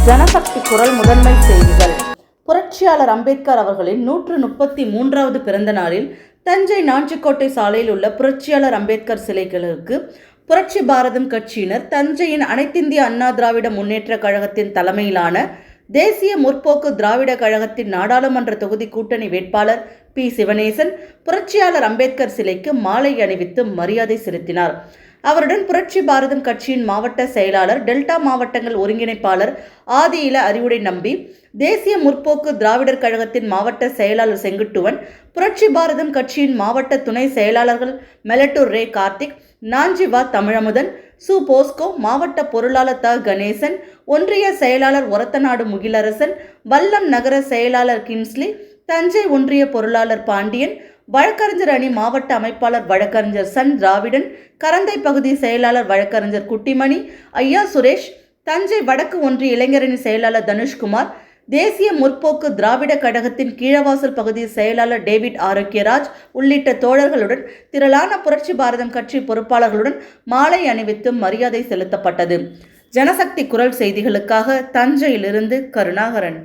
ஜனசக்தி குரல் முதன்மை செய்திகள். புரட்சியாளர் அம்பேத்கர் அவர்களின் 133வது பிறந்த நாளில் தஞ்சை நாஞ்சிக்கோட்டை சாலையில் உள்ள புரட்சியாளர் அம்பேத்கர் சிலைகளுக்கு புரட்சி பாரதம் கட்சியினர் தஞ்சையின் அனைத்திந்திய அண்ணா திராவிட முன்னேற்ற கழகத்தின் தலைமையிலான தேசிய முற்போக்கு திராவிட கழகத்தின் நாடாளுமன்ற தொகுதி கூட்டணி வேட்பாளர் பி. சிவனேசன் புரட்சியாளர் அம்பேத்கர் சிலைக்கு மாலை அணிவித்து மரியாதை செலுத்தினார். அவருடன் புரட்சி பாரதம் கட்சியின் மாவட்ட செயலாளர், டெல்டா மாவட்டங்கள் ஒருங்கிணைப்பாளர் ஆதி இள அறிவுடை நம்பி, தேசிய முற்போக்கு திராவிடர் கழகத்தின் மாவட்ட செயலாளர் செங்குட்டுவன், புரட்சி பாரதம் கட்சியின் மாவட்ட துணை செயலாளர்கள் மெலட்டூர் ரே கார்த்திக், நாஞ்சிவா தமிழமுதன், சு. போஸ்கோ, மாவட்ட பொருளாளர் த. கணேசன், ஒன்றிய செயலாளர் ஒரத்தநாடு முகிலரசன், வல்லம் நகர செயலாளர் கின்ஸ்லி, தஞ்சை ஒன்றிய பொருளாளர் பாண்டியன், வழக்கறிஞர் அணி மாவட்ட அமைப்பாளர் வழக்கறிஞர் சன் திராவிடன், கரந்தை பகுதி செயலாளர் வழக்கறிஞர் குட்டிமணி, ஐயா சுரேஷ், தஞ்சை வடக்கு ஒன்றிய இளைஞரணி செயலாளர் தனுஷ்குமார், தேசிய முற்போக்கு திராவிட கழகத்தின் கீழவாசல் பகுதி செயலாளர் டேவிட் ஆரோக்கியராஜ் உள்ளிட்ட தோழர்களுடன் திரளான புரட்சி பாரதம் கட்சி பொறுப்பாளர்களுடன் மாலை அணிவித்து மரியாதை செலுத்தப்பட்டது. ஜனசக்தி குரல் செய்திகளுக்காக தஞ்சையிலிருந்து கருணாகரன்.